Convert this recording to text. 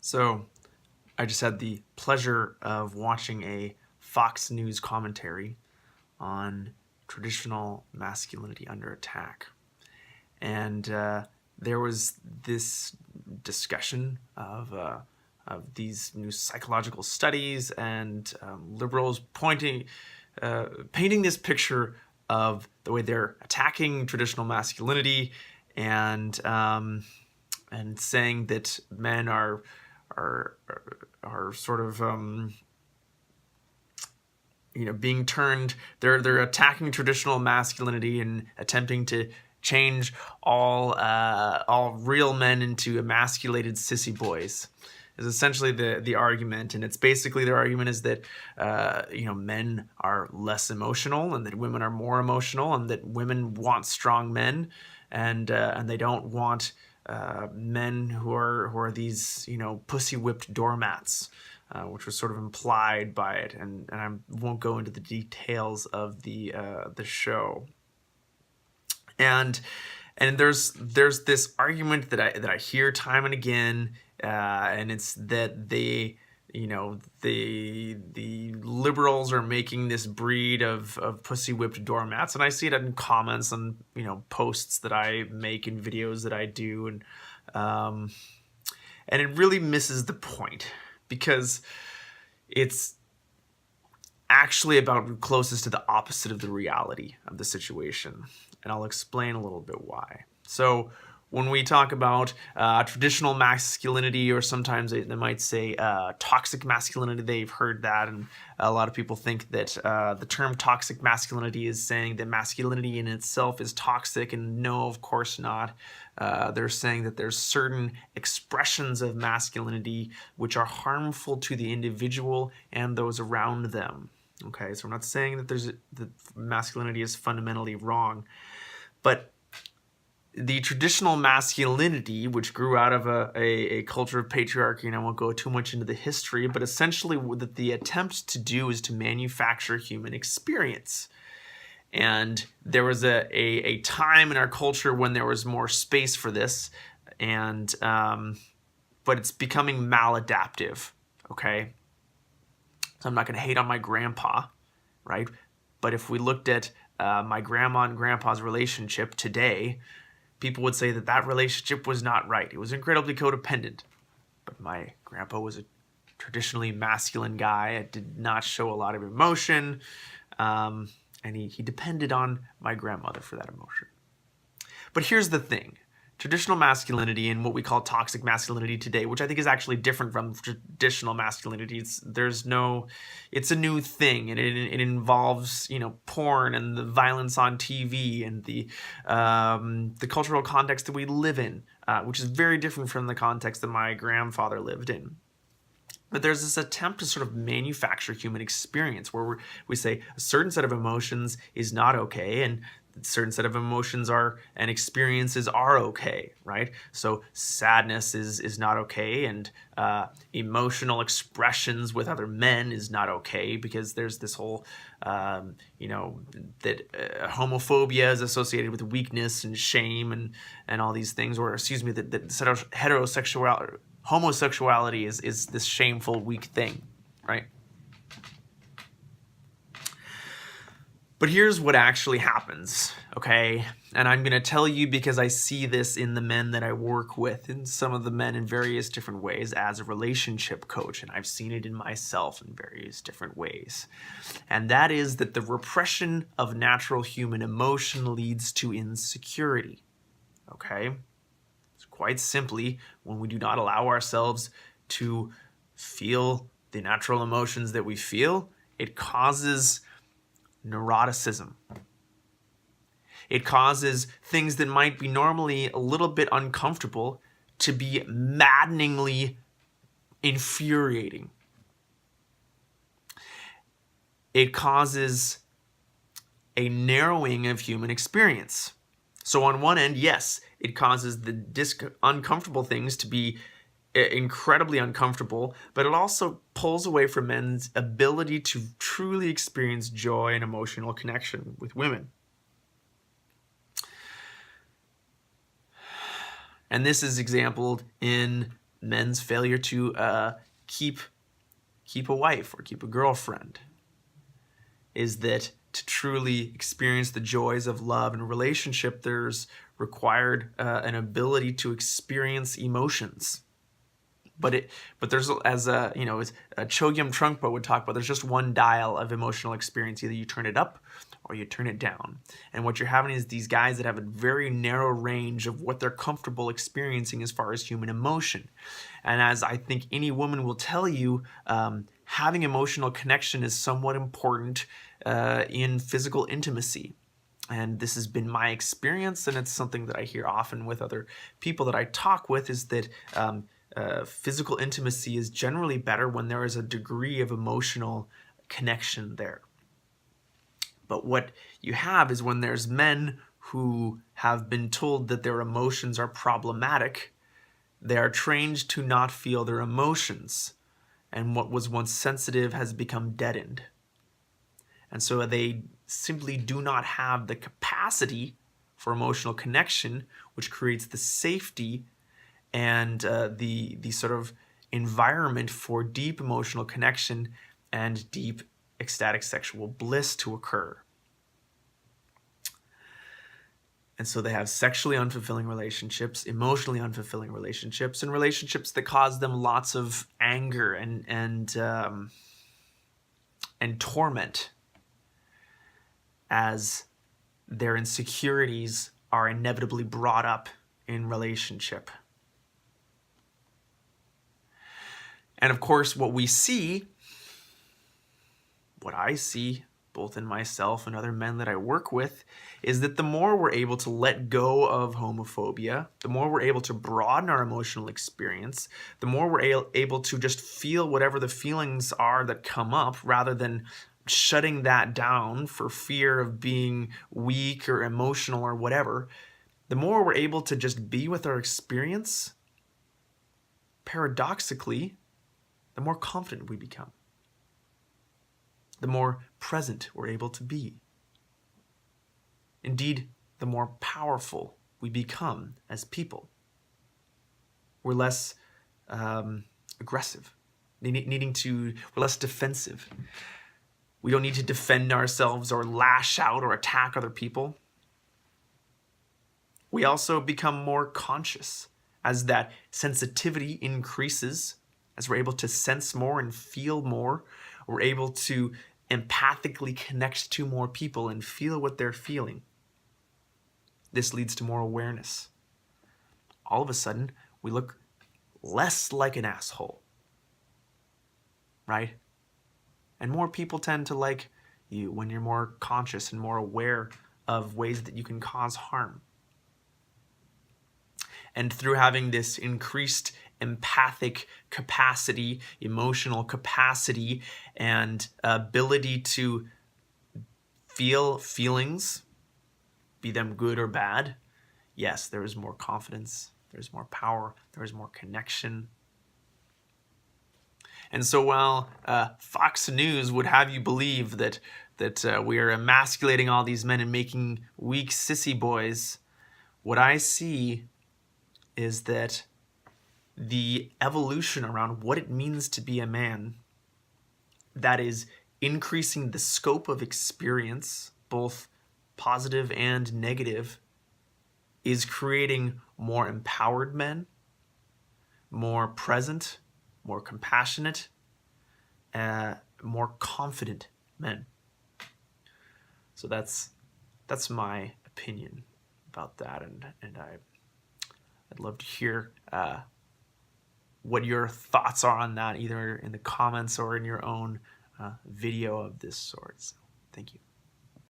So I just had the pleasure of watching a Fox News commentary on traditional masculinity under attack. And there was this discussion of these new psychological studies and liberals painting this picture of the way they're attacking traditional masculinity and saying that men are sort of being turned. They're attacking traditional masculinity and attempting to change all real men into emasculated sissy boys. Is essentially the argument, and it's basically their argument is that men are less emotional and that women are more emotional, and that women want strong men, and they don't want men who are these pussy whipped doormats, which was sort of implied by it, and I won't go into the details of the show. And there's this argument that I hear time and again, and it's that the liberals are making this breed of pussy whipped doormats, and I see it in comments on posts that I make and videos that I do, and it really misses the point, because it's actually about closest to the opposite of the reality of the situation, and I'll explain a little bit why. So when we talk about traditional masculinity, or sometimes they might say toxic masculinity, they've heard that, and a lot of people think that the term toxic masculinity is saying that masculinity in itself is toxic, and no, of course not. They're saying that there's certain expressions of masculinity which are harmful to the individual and those around them. Okay, so we're not saying that that masculinity is fundamentally wrong, but the traditional masculinity, which grew out of a culture of patriarchy, and I won't go too much into the history, but essentially what the attempt to do is to manufacture human experience. And there was a time in our culture when there was more space for this, and but it's becoming maladaptive, okay? So I'm not going to hate on my grandpa, right? But if we looked at my grandma and grandpa's relationship today, people would say that that relationship was not right. It was incredibly codependent. But my grandpa was a traditionally masculine guy. It did not show a lot of emotion. And he depended on my grandmother for that emotion. But here's the thing. Traditional masculinity and what we call toxic masculinity today, which I think is actually different from traditional masculinity. It's a new thing, and it involves porn and the violence on TV and the cultural context that we live in, which is very different from the context that my grandfather lived in. But there's this attempt to sort of manufacture human experience where we say a certain set of emotions is not okay, and a certain set of emotions and experiences are okay, right? So sadness is not okay, and emotional expressions with other men is not okay, because there's this whole, that homophobia is associated with weakness and shame and all these things, or excuse me, that homosexuality is this shameful, weak thing, right? But here's what actually happens, okay? And I'm going to tell you because I see this in the men that I work with, and some of the men in various different ways as a relationship coach, and I've seen it in myself in various different ways. And that is that the repression of natural human emotion leads to insecurity, okay? Quite simply, when we do not allow ourselves to feel the natural emotions that we feel, it causes neuroticism. It causes things that might be normally a little bit uncomfortable to be maddeningly infuriating. It causes a narrowing of human experience. So on one end, yes, it causes the uncomfortable things to be incredibly uncomfortable, but it also pulls away from men's ability to truly experience joy and emotional connection with women. And this is exampled in men's failure to keep a wife or keep a girlfriend is that to truly experience the joys of love and relationship, there's required an ability to experience emotions. But there's, as Chogyam Trungpa would talk about, there's just one dial of emotional experience. Either you turn it up or you turn it down. And what you're having is these guys that have a very narrow range of what they're comfortable experiencing as far as human emotion. And as I think any woman will tell you, having emotional connection is somewhat important in physical intimacy. And this has been my experience, and it's something that I hear often with other people that I talk with, is that physical intimacy is generally better when there is a degree of emotional connection there. But what you have is when there's men who have been told that their emotions are problematic, they are trained to not feel their emotions, and what was once sensitive has become deadened. And so they simply do not have the capacity for emotional connection, which creates the safety and the sort of environment for deep emotional connection and deep ecstatic sexual bliss to occur. And so they have sexually unfulfilling relationships, emotionally unfulfilling relationships, and relationships that cause them lots of anger and torment, as their insecurities are inevitably brought up in relationship. And of course, what I see, both in myself and other men that I work with, is that the more we're able to let go of homophobia, the more we're able to broaden our emotional experience, the more we're able to just feel whatever the feelings are that come up, rather than shutting that down for fear of being weak or emotional or whatever, the more we're able to just be with our experience, paradoxically, the more confident we become. The more present we're able to be. Indeed, the more powerful we become as people. We're less aggressive, we're less defensive. We don't need to defend ourselves or lash out or attack other people. We also become more conscious as that sensitivity increases, as we're able to sense more and feel more. We're able to empathically connect to more people and feel what they're feeling. This leads to more awareness. All of a sudden, we look less like an asshole, right? And more people tend to like you when you're more conscious and more aware of ways that you can cause harm. And through having this increased empathic capacity, emotional capacity, and ability to feel feelings, be them good or bad, yes, there is more confidence, there's more power, there's more connection. And so while Fox News would have you believe that we are emasculating all these men and making weak sissy boys, what I see is that the evolution around what it means to be a man, that is increasing the scope of experience, both positive and negative, is creating more empowered men, more present, more compassionate, more confident men. So that's my opinion about that, and I'd love to hear what your thoughts are on that, either in the comments or in your own video of this sort. So, thank you.